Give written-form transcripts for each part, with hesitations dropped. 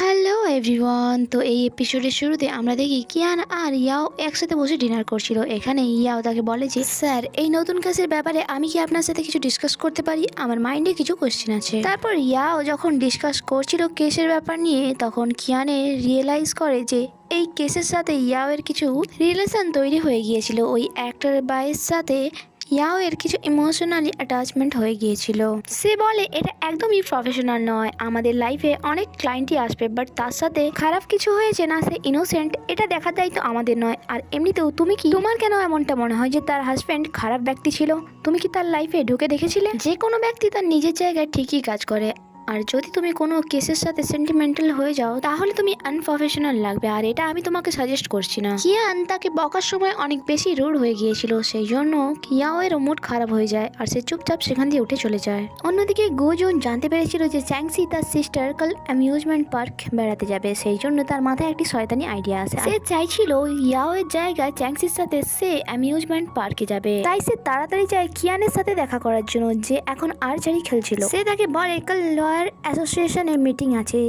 Hello everyone. তো এই এপিসোডের শুরুতে আমরা দেখি কিয়ান আর ইয়াও একসাথে বসে ডিনার করছিল। এখানে ইয়াও তাকে বলে যে স্যার, এই নতুন কাজের ব্যাপারে আমি কি আপনার সাথে কিছু ডিসকাস করতে পারি? আমার মাইন্ডে কিছু কোশ্চেন আছে। তারপর ইয়াও যখন ডিসকাস করছিল কেসের ব্যাপার নিয়ে, তখন কিয়ানে রিয়েলাইজ করে যে এই কেসের সাথে ইয়াও এর কিছু রিলেশন তৈরি হয়ে গিয়েছিল। ওই অ্যাক্টর বাইয়ের সাথে ইয়াও এর কিছু ইমোশনালি অ্যাটাচমেন্ট হয়ে গিয়েছিল। সে বলে এটা একদমই প্রফেশনাল নয়, আমাদের লাইফে অনেক ক্লায়েন্টই আসবে, বাট তার সাথে খারাপ কিছু হয়েছে না, সে ইনোসেন্ট, এটা দেখার দায়িত্ব আমাদের নয়। আর এমনিতেও তুমি কি, তোমার কেন এমনটা মনে হয় যে তার হাজব্যান্ড খারাপ ব্যক্তি ছিল? তুমি কি তার লাইফে ঢুকে দেখেছিলে? যে কোনো ব্যক্তি তার নিজের জায়গায় ঠিকই কাজ করে, আর যদি তুমি কোনো কেসের সাথে সেন্টিমেন্টাল হয়ে যাও তাহলে তুমি আনপ্রফেশনাল লাগবে, আর এটা আমি তোমাকে সাজেস্ট করছি না। কিয়ান তাকে বকার সময় অনেক বেশি রুড হয়ে গিয়েছিল, সেই জন্য কিয়াও এর মুড খারাপ হয়ে যায় আর সে চুপচাপ সেখান দিয়ে উঠে চলে যায়। অন্যদিকে গোজুন জানতে পেরেছিল যে চ্যাংসি তার সিস্টার কাল অ্যামিউজমেন্ট পার্ক বেড়াতে যাবে, সেই জন্য তার মাথায় একটি শয়তানি আইডিয়া আছে। সে চাইছিল ইয়াও এর জায়গায় চ্যাংসির সাথে সে অ্যামিউজমেন্ট পার্কে যাবে, তাই সে তাড়াতাড়ি যায় কিয়ানের সাথে দেখা করার জন্য, যে এখন আর্চারি খেলছিল। সে তাকে বলে কাল লয়ার অ্যাসোসিয়েশনের মিটিং আছে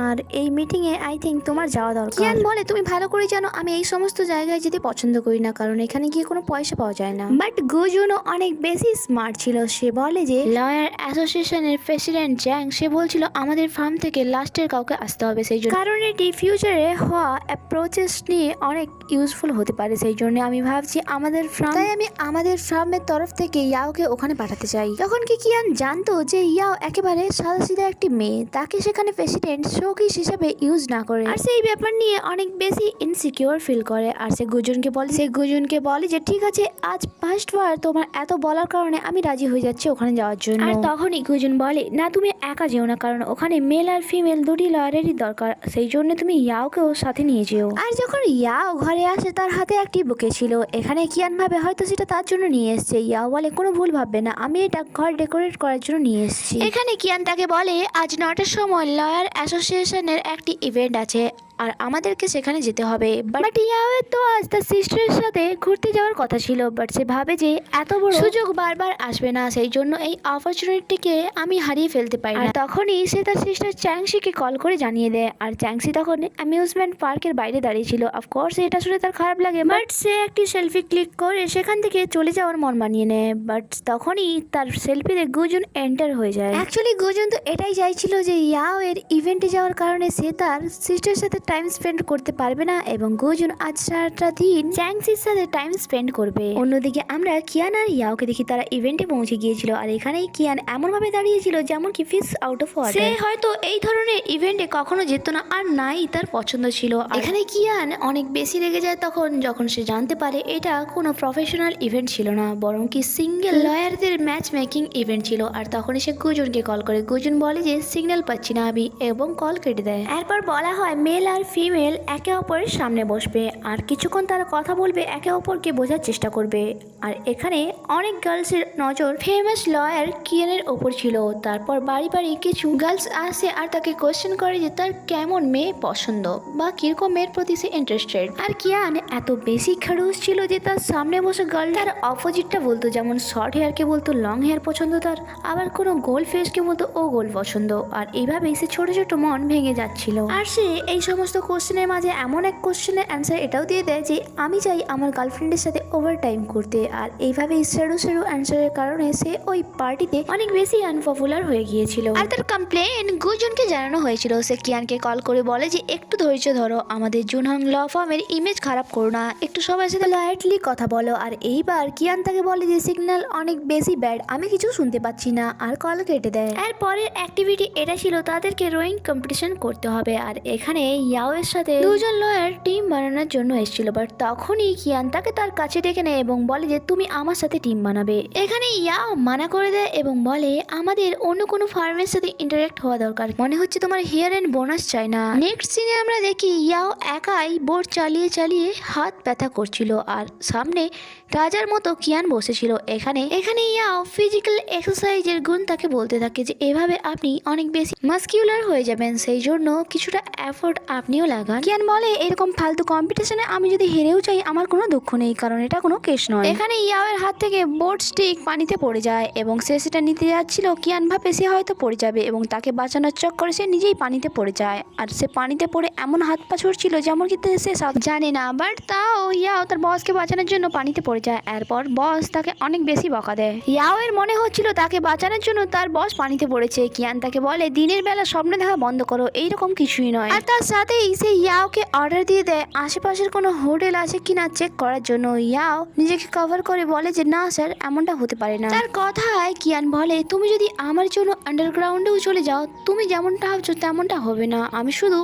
আর এই মিটিং এ আই থিঙ্ক তোমার যাওয়া দরকার। কিয়ান বলে তুমি ভালো করে জানো আমি এই সমস্ত জায়গায় যেতে পছন্দ করি না, কারণ এখানে গিয়ে কোনো পয়সা পাওয়া যায় না। বাট গোজুনও অনেক বেশি স্মার্ট ছিল, সে বলে যে লয়ার অ্যাসোসিয়েশনের প্রেসিডেন্ট জ্যাং সে বলছিল আমাদের ফার্ম থেকে লাস্টের কাউকে আসতে হবে, সেই জন্য কারণ এটি ফিউচারে হওয়া অ্যাপ্রোচেস নিয়ে অনেক ইউজফুল হতে পারে, সেই জন্য আমি ভাবছি আমাদের ফার্ম, তাই আমি আমাদের ফার্মের তরফ থেকে ইয়াওকে ওখানে পাঠাতে চাই। তখন কি কিয়ান জানতো যে ইয়াও একেবারে সাদাসিধা একটি মেয়ে, তাকে সেখানে প্রেসিডেন্ট শোকিস হিসাবে ইউজ না করে, আর সেই ব্যাপার নিয়ে অনেক বেশি ইনসিকিউর ফিল করে। আর সে গুজনকে বলে যে ঠিক আছে, আজ ফার্স্ট বার তোমার এত বলার কারণে আমি রাজি হয়ে যাচ্ছি ওখানে যাওয়ার জন্য। আর তখনই গুজন বলে না, তুমি একা যেও না, কারণ ওখানে মেল আর ফিমেল দুটি লয়ারেরই দরকার, সেই জন্য তুমি ইয়াওকেও সাথে নিয়ে যেও। আর যখন ইয়াও ঘরে আসে তার হাতে একটি বুকে ছিল, এখানে কিয়ান ভাবে হয়তো সেটা তার জন্য নিয়ে এসছে। ইয়াও বলে কোনো ভুল ভাববে না, আমি এটা ঘর ডেকোরেট করার জন্য নিয়ে এসেছি। এখানে কিয়ান তাকে বলে আজ 9টার সময় লয়ার অ্যাসোসিয়েশনের একটি ইভেন্ট আছে আর আমাদেরকে সেখানে যেতে হবে। বাট ইয়াওয়ের তো আজ তার সিস্টারের সাথে ঘুরতে যাওয়ার কথা ছিল, বাট সে ভাবে যে এত বড় সুযোগ বারবার আসবে না, সেই জন্য এই অপরচুনিটিকে আমি হারিয়ে ফেলতে পারি না। তখনই সে তার সিস্টার চ্যাংসিকে কল করে জানিয়ে দেয়, আর চ্যাংসি তখন অ্যামিউজমেন্ট পার্কের বাইরে দাঁড়িয়ে ছিল। অফকোর্স এটা শুনে তার খারাপ লাগে, বাট সে একটি সেলফি ক্লিক করে সেখান থেকে চলে যাওয়ার মন বানিয়ে নেয়। বাট তখনই তার সেলফিতে গুজন এন্টার হয়ে যায়। অ্যাকচুয়ালি গুজন তো এটাই চাইছিল যে ইয়াও এর ইভেন্টে যাওয়ার কারণে সে তার সিস্টারের সাথে টাইম স্পেন্ড করতে পারবে না, এবং গুজন আজ সারাটা দিন চ্যাংসির সাথে টাইম স্পেন্ড করবে। অন্যদিকে আমরা কিয়ান আর ইয়াওকে দেখি তারা ইভেন্টে পৌঁছে গিয়েছিল, আর এখানেই কিয়ান এমন ভাবে দাঁড়িয়েছিল যেমন কি ফিশ আউট অফ ওয়াটার। সে হয়তো এই ধরনের ইভেন্টে কখনো যেত না, আর নাই তার পছন্দ ছিল। এখানে কিয়ান অনেক বেশি রেগে যায় তখন যখন সে জানতে পারে এটা কোনো প্রফেশনাল ইভেন্ট ছিল না, বরং কি সিঙ্গেল লয়ারদের ম্যাচ মেকিং ইভেন্ট ছিল। আর তখনই সে গুজনকে কল করে, গুজন বলে যে সিগন্যাল পাচ্ছি না আমি, এবং কল কেটে দেয়। এরপর বলা হয় মেল আর ফিমেল একে অপরের সামনে বসবে আর কিছুক্ষণ তারা কথা বলবে, একে অপরকে বোঝার চেষ্টা করবে। আর এখানে অনেক গার্লসের নজর ফেমাস লয়ার কিয়ানের ওপর ছিল। তারপর বাড়ি বাড়ি কিছু গার্লস আসে আর তাকে কোয়েশ্চেন করে যে তার কেমন মেয়ে পছন্দ বা কিরকম মেয়ের প্রতি সে ইন্টারেস্টেড। আর কিয়ান এত বেশি খাড়ুস ছিল যে তার সামনে বসে গার্ল তার অপোজিটটা বলতো, যেমন শর্ট হেয়ারকে বলতো লং হেয়ার পছন্দ তার, আবার কোনো গোল ফেসকে বলতো ও গোল পছন্দ। আর এইভাবেই সে ছোট ছোট মন ভেঙে যাচ্ছিল। আর সে এই সমস্ত কোশ্চেনের মাঝে এমন এক কোশ্চেনের অ্যান্সার এটাও দিয়ে দেয় যে আমি চাই আমার গার্লফ্রেন্ডের সাথে ওভার টাইম করতে। আর এইভাবে সেরু অ্যান্সারের কারণে সে ওই পার্টিতে অনেক বেশি আনপপুলার হয়ে গিয়েছিল। আর তার কমপ্লেন গুজনকে জানানো হয়েছিল। সে কিয়ানকে কল করে বলে যে একটু ধৈর্য ধরো, আমাদের জুনহাং ল ফার্মের ইমেজ খারাপ করো না, একটু সবার সাথে লাইটলি কথা বলো। আর এইবার কিয়ান তাকে বলে যে সিগন্যাল অনেক বেশি ব্যাড, আমি কিছু শুনতে পাচ্ছি না, আর কল কেটে দেয়। এর পরের অ্যাক্টিভিটি এটা ছিল তাদেরকে রোয়িং কম্পিটিশন করতে হবে। আর এখানে ইয়াও এর সাথে দুজন লয়ার টিম বানানোর জন্য এসেছিল, বাট তখনই কিয়ান তাকে তার কাছে ডেকে নেয় এবং বলে যে তুমি আমার সাথে টিম বানাবে। এখানে ইয়াও মানা করে দেয় এবং বলে আমাদের অন্য কোনো ফার্মের সাথে ইন্টারেক্ট হওয়া দরকার, মনে হচ্ছে তোমার হিয়ার এন্ড বোনাস চাই না। নেক্সট সিনে আমরা দেখি ইয়াও একাই বোর্ড চালিয়ে চালিয়ে হাত ব্যথা করছিল, আর সামনে রাজার মতো কিয়ান বসেছিল। এখানে ইয়াও ফিজিক্যাল এক্সারসাইজের গুণ তাকে বলতে থাকে যে এভাবে আপনি অনেক বেশি মাস্কিউলার হয়ে যাবেন, সেই জন্য কিছুটা এফোর্ট আপনিও লাগান। কিয়ান বলে এরকম ফালতু কম্পিটিশনে আমি যদি হেরেও যাই আমার কোনো দুঃখ নেই, কারণ এটা কোনো কেস নয়। এখানে ইয়াওয়ের হাত থেকে বোর্ড স্টিক পানিতে পড়ে যায় এবং সে সেটা নিতে যাচ্ছিল। কিয়ান ভাবে সে হয়তো পড়ে যাবে এবং তাকে বাঁচানোর চক্করে সে নিজেই পানিতে পড়ে যায়, আর সে পানিতে পড়ে এমন হাত পা ছুটছিল যেমন কি সে জানে না, বাট তাও ইয়াও তার বসকে বাঁচানোর জন্য পানিতে পড়ে যায়। এরপর বস তাকে অনেক বেশি বকা দেয়। ইয়াও এর মনে হচ্ছিল তাকে বাঁচানোর জন্য তার বস পানিতে পড়েছে। কিয়ান তাকে বলে দিনের বেলা স্বপ্ন দেখা বন্ধ করো, এইরকম কিছুই নয়। আর তার সাথেই সে ইয়াওকে অর্ডার দিয়ে দেয় আশেপাশের কোনো হোটেল আছে কিনা চেক করার জন্য। ইয়াও নিজেকে কভার করে বলে যে না স্যার, এমনটা হতে পারে না। তার কথায় কিয়ান বলে তুমি যদি আমার জন্য আন্ডারগ্রাউন্ডেও চলে যাও, তুমি যেমনটা ভাবছো তেমনটা হবে না, আমি শুধু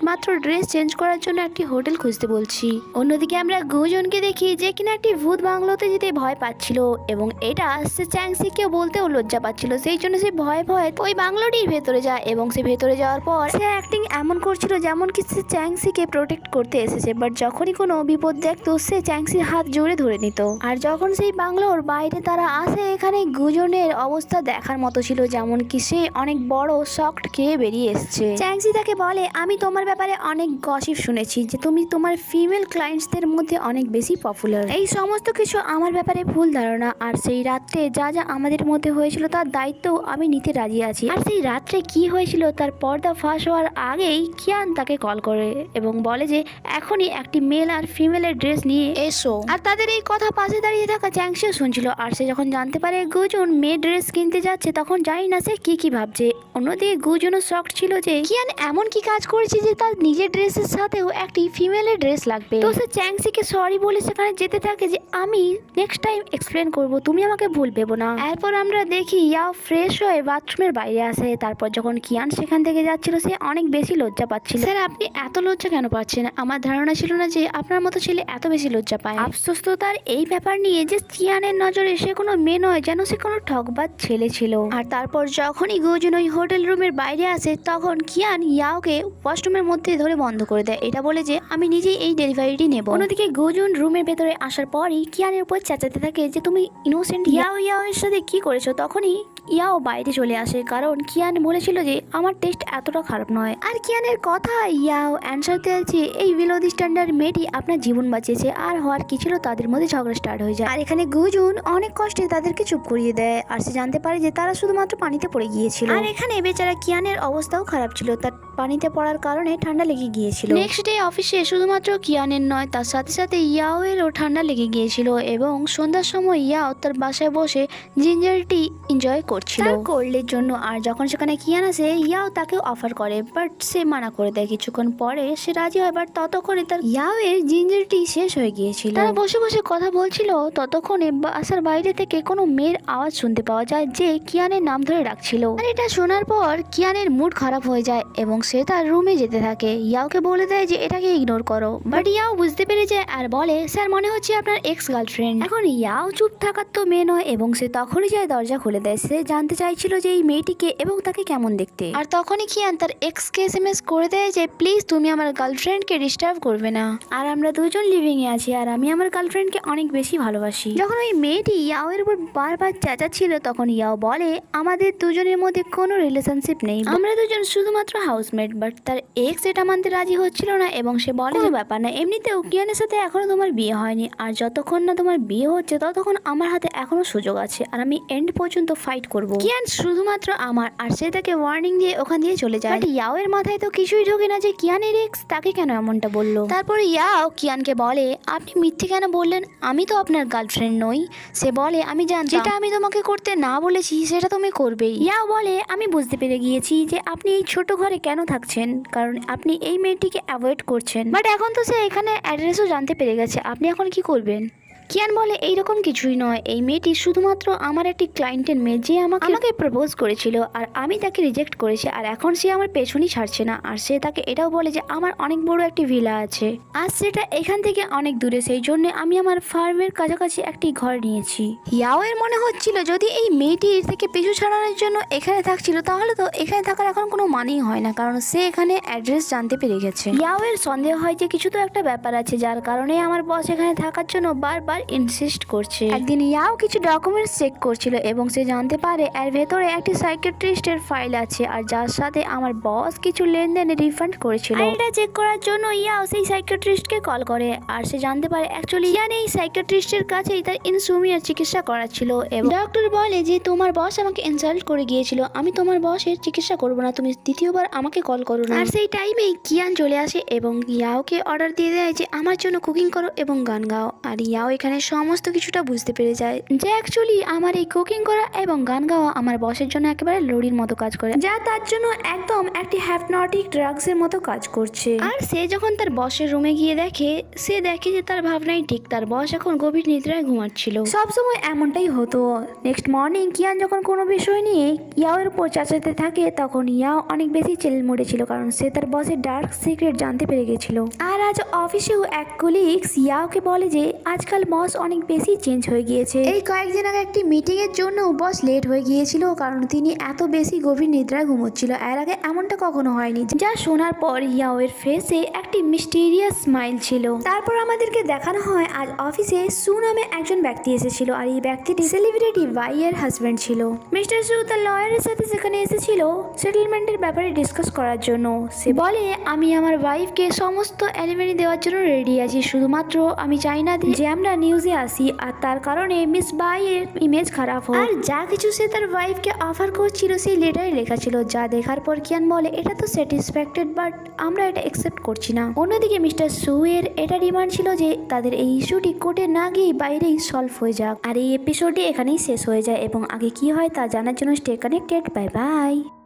মাত্র ড্রেস চেঞ্জ করার জন্য একটি হোটেল খুঁজতে বলছি। অন্যদিকে আমরা গুজনকে দেখি যে কিনা একটি ভূত বাংলোতে যেতে ভয় পাচ্ছিল এবং এটা সে চ্যাংসিকে বলতেও লজ্জা পাচ্ছিল, সেই জন্য সে ভয়ে ভয়ে ওই বাংলোটির ভেতরে যায় এবং সে ভেতরে যাওয়ার পর সে অ্যাক্টিং এমন করছিল যেমন কি সে চ্যাংসিকে প্রোটেক্ট করতে এসেছে, বাট যখনই কোনো বিপদ দেখতো সে চ্যাংসির হাত জোরে ধরে নিত। আর যখন সেই বাংলোর বাইরে তারা আসে, এখানে গুজনের অবস্থা দেখার মতো ছিল, যেমন কি সে অনেক বড় শকড খেয়ে বেরিয়ে এসছে। চ্যাংসি তাকে বলে আমি তোমার ব্যাপারে অনেক গসিপ শুনেছি যে তুমি তোমার ফিমেল ক্লায়েন্টসদের মধ্যে অনেক বেশি পপুলার। এই সমস্ত কিছু আমার ব্যাপারে ভুল ধারণা, আর সেই রাত্রে যা যা আমাদের মধ্যে হয়েছিল তার দায়িত্ব আমি নিতে রাজি আছি। আর সেই রাত্রে কি হয়েছিল তার পর্দা ফাঁস হওয়ার আগেই কিয়ান তাকে কল করে এবং বলে যে এখনই একটি মেল আর ফিমেলের ড্রেস নিয়ে এসো। আর তাদের এই কথা পাশে দাঁড়িয়ে থাকা চ্যাংসিও শুনছিল। আর সে যখন জানতে পারে গুজন মেয়ে ড্রেস কিনতে যাচ্ছে, তখন জানি না সে কি ভাবছে। অন্যদিকে গুজনও শক ছিল যে কিয়ান এমন কি কাজ করেছে যে তার নিজের ড্রেসের সাথেও একটি ফিমেলের ড্রেস লাগবে। তো সে চ্যাংসিকে সরি বলে সেখানে যেতে থাকে যে আমি নেক্সট টাইম এক্সপ্লেন করব, তুমি আমাকে ভুল ভেবো না। এরপর আমরা দেখি ইয়াও ফ্রেশ হয়ে বাথরুমের বাইরে আসে। তারপর যখন কিয়ান সেখান থেকে যাচ্ছিল সে অনেক বেশি লজ্জা পাচ্ছিল। স্যার আপনি এত লজ্জা কেন পাচ্ছেন? আমার ধারণা ছিল না যে আপনার মতো ছেলে এত বেশি লজ্জা পায়। আফসোস তো তার এই ব্যাপার নিয়ে যে কিয়ানের নজরে সে কোনো মেয়ে নয়, যেন সে কোনো ঠকবাজ ছেলে ছিল। আর তারপর যখনই গুজন ওই হোটেল রুমের বাইরে আসে, তখন কিয়ান ইয়াওকে ওয়াশরুমের মধ্যে ধরে বন্ধ করে দেয়, এটা বলে যে আমি নিজেই এই ডেলিভারিটি নেব। অন্যদিকে গুজন রুমের ভেতরে আসার পরই কিয়ানের উপর চেঁচাতে থাকে যে তুমি ইনোসেন্ট। ইয়াও এর সাথে কি করেছো? তখনই ইয়াও বাইরে চলে আসে, কারণ কিয়ান বলেছিল যে আমার টেস্ট এতটা খারাপ নয়। আর কিয়ানের কথা ইয়াও অ্যান্সার দিয়েছে এই বিলোদি স্ট্যান্ডার্ড মেয়েটি আপনার জীবন বাঁচিয়েছে। আর হওয়ার কি ছিল, তাদের মধ্যে ঝগড়া স্টার্ট হয়ে যায়। আর এখানে গুজন অনেক কষ্টে তাদেরকে চুপ করিয়ে দেয়, আর সে জানতে পারে যে তারা শুধুমাত্র পানিতে পড়ে গিয়েছিল। আর এখানে বেচারা কিয়ানের অবস্থাও খারাপ ছিল, তার পানিতে পড়ার কারণে ঠান্ডা লেগে গিয়েছিল। নেক্সট ডে অফিসে শুধুমাত্র কিয়ানের নয়, তার সাথে সাথে ইয়াও এরও ঠান্ডা লেগে গিয়েছিল এবং সন্ধ্যার সময় ইয়াও তার বাসায় বসে জিঞ্জার টি এনজয় করছিল কোল্ডের জন্য। আর যখন সেখানে কিয়ান আসে, ইয়াও তাকে অফার করে, বাট সে মানা করে দেয়। কিছুক্ষণ পরে সে রাজি হয়, বাট ততক্ষণে তার ইয়াও এর জিঞ্জার টি শেষ হয়ে গিয়েছিল। তারা বসে বসে কথা বলছিল, ততক্ষণে বাসার বাইরে থেকে কোনো মেয়ের আওয়াজ শুনতে পাওয়া যায় যে কিয়ানের নাম ধরে ডাকছিল। আর এটা শোনার পর কিয়ানের মুড খারাপ হয়ে যায় এবং সে তার রুমে যেতে থাকে। ইয়াওকে বলে দেয় যে এটাকে ইগনোর করো, বাট ইয়াও বুঝতে পেরে যায় আর বলে স্যার মনে হচ্ছে আপনার এক্স গার্লফ্রেন্ড। এখন ইয়াও চুপ থাকার তো মেয়ে নয় এবং সে তখনই যায় দরজা খুলে দেয়। সে জানতে চাইছিল যে এই মেয়েটিকে এবং তাকে কেমন দেখতে। আর তখনই কিয়ান তার এক্সকে এসএমএস করে দেয় যে প্লিজ তুমি আমার গার্লফ্রেন্ডকে ডিস্টার্ব করবে না, আর আমরা দুজন লিভিং এ আছি আর আমি আমার গার্লফ্রেন্ডকে অনেক বেশি ভালোবাসি। যখন ওই মেয়েটি ইয়াও এর উপর বারবার চেঁচাচ্ছিল, তখন ইয়াও বলে আমাদের দুজনের মধ্যে কোনো রিলেশনশিপ নেই, আমরা দুজন শুধুমাত্র হাউসমেট। বাট তার এক্স এটা মানতে রাজি হচ্ছিল না এবং সে বলে যে ব্যাপার না, এমনিতেও কিয়ানের সাথে এখনো তোমার বিয়ে হয়নি, আর যতক্ষণ না তোমার বিয়ে হচ্ছে ততক্ষণ আমার হাতে এখনো সুযোগ আছে আর আমি এন্ড পর্যন্ত ফাইট করব। কিয়ান শুধুমাত্র আমার। আর সে তাকে ওয়ার্নিং দিয়ে ওখান দিয়ে চলে যায়। ইয়াও এর মাথায় তো কিছুই ঢোকে না যে কিয়ানের এক্স তাকে কেন এমনটা বললো। তারপরে ইয়াও কিয়ানকে বলে আপনি মিথ্যে কেন বললেন, আমি তো আপনার গার্লফ্রেন্ড নই। সে বলে আমি জানি যেটা আমি তোমাকে করতে না বলেছি সেটা তুমি করবেই। ইয়াও বলে আমি বুঝতে পেরে গিয়েছি যে আপনি এই ছোট ঘরে কেন থাকছেন, কারণ আপনি এই মেয়েটিকে অ্যাভয়েড করছেন। বাট এখন তো সে এখানে অ্যাড্রেসও জানতে পেরে গেছে, আপনি এখন কি করবেন? কিয়ান বলে এইরকম কিছুই নয়, এই মেয়েটি শুধুমাত্র আমার একটি ক্লায়েন্টের মেয়ে যে আমাকে প্রপোজ করেছিল আর আমি তাকে রিজেক্ট করেছি, আর এখন সে আমার পেছনই ছাড়ছে না। আর সে তাকে এটাও বলে যে আমার অনেক বড় একটি ভিলা আছে আর সেটা এখান থেকে অনেক দূরে, সেই জন্য আমি আমার ফার্মের কাছাকাছি একটি ঘর নিয়েছি। ইয়াও এর মনে হচ্ছিল যদি এই মেয়েটির থেকে পিছু ছাড়ানোর জন্য এখানে থাকছিল তাহলে তো এখানে থাকার এখন কোনো মানেই হয় না, কারণ সে এখানে অ্যাড্রেস জানতে পেরে গেছে। ইয়াও এর সন্দেহ হয় যে কিছু তো একটা ব্যাপার আছে যার কারণে আমার বস এখানে থাকার জন্য বারবার বারবার ইনসিস্ট করছে। একদিন ইয়াও কিছু ডকুমেন্টস চেক করছিল এবং সে জানতে পারে এর ভেতরে একটি সাইকিয়াট্রিস্টের ফাইল আছে আর যার সাথে আমার বস কিছু লেনদেনে রিফান্ড করেছিল। আর এটা চেক করার জন্য ইয়াও সেই সাইকিয়াট্রিস্টকে কল করে আর সে জানতে পারে অ্যাকচুয়ালি ইয়ান এই সাইকিয়াট্রিস্টের কাছেই তার ইনসোমিয়ার চিকিৎসা করাচ্ছিল এবং ডক্টর বলে যে তোমার বস আমাকে ইনসাল্ট করে গিয়েছিল, আমি তোমার বসের চিকিৎসা করব না, তুমি দ্বিতীয়বার আমাকে কল করো না। আর সেই টাইমেই কিয়ান চলে আসে এবং ইয়াওকে অর্ডার দিয়ে দেয় যে আমার জন্য কুকিং করো এবং গান গাও। আর ইয়াও এখানে সমস্ত কিছুটা বুঝতে পেরে যায় যে অ্যাকচুয়ালি আমার এই কুকিং করা এবং গান গাওয়া আমার বসের জন্য একেবারে লড়ির মতো কাজ করে, যা তার জন্য একদম একটি হ্যাপনটিক ড্রাগসের মতো কাজ করছে। আর সে যখন তার বসের রুমে গিয়ে দেখে, সে দেখে যে তার ভাবনাই ঠিক, তার বস এখন গভীর নিদ্রায় ঘুমাচ্ছিল। সবসময় এমনটাই হতো। নেক্সট মর্নিং কিয়ান যখন কোনো বিষয় নিয়ে ইয়াওর উপর চাচাতে থাকে তখন ইয়াও অনেক বেশি চেল মরেছিল, কারণ সে তার বসের ডার্ক সিক্রেট জানতে পেরে গেছিল। আর আজ অফিসেও এক কলিগস ইয়াওকে বলে যে আজকাল বস অনেক বেশি চেঞ্জ হয়ে গিয়েছে। এই কয়েকদিন আগে একটি মিটিং এর জন্য বস লেট হয়ে গিয়েছিল কারণ তিনি এত বেশি গভীর নিদ্রায় ঘুমোচ্ছিল। এর আগে এমনটা কখনো হয়নি। যা শোনার পর ইয়াওয়ের ফেসে একটি মিস্টেরিয়াস স্মাইল ছিল। তারপর আমাদেরকে দেখানো হয় আজ অফিসে সু নামে একজন ব্যক্তি এসেছিল আর এই ব্যক্তিটি সেলিব্রিটি ভাইয়ের হাজবেন্ড ছিল। মিস্টার সু তার লয়ারের সাথে সেখানে এসেছিল সেটেলমেন্টের ব্যাপারে ডিসকাস করার জন্য। সে বলে আমি আমার ওয়াইফকে সমস্ত এলিমেন্ট দেওয়ার জন্য রেডি আছি, শুধুমাত্র আমি চাই না যে আমরা নিউজে আসি আর তার কারণে মিস বাইয়ের ইমেজ খারাপ হোক। আর যা কিছু সে তার ওয়াইফকে অফার করছিল সেই লেটারে লেখা ছিল, যা দেখার পর কিয়ান বলে এটা তো স্যাটিসফ্যাক্টেড বাট আমরা এটা অ্যাকসেপ্ট করছি না। অন্যদিকে মিস্টার সু এর এটা ডিমান্ড ছিল যে তাদের এই ইস্যুটি কোর্টে না গিয়ে বাইরেই সলভ হয়ে যাক। আর এই এপিসোডটি এখানেই শেষ হয়ে যায় এবং আগে কি হয় তা জানার জন্য স্টে কানেক্টেড। Bye bye.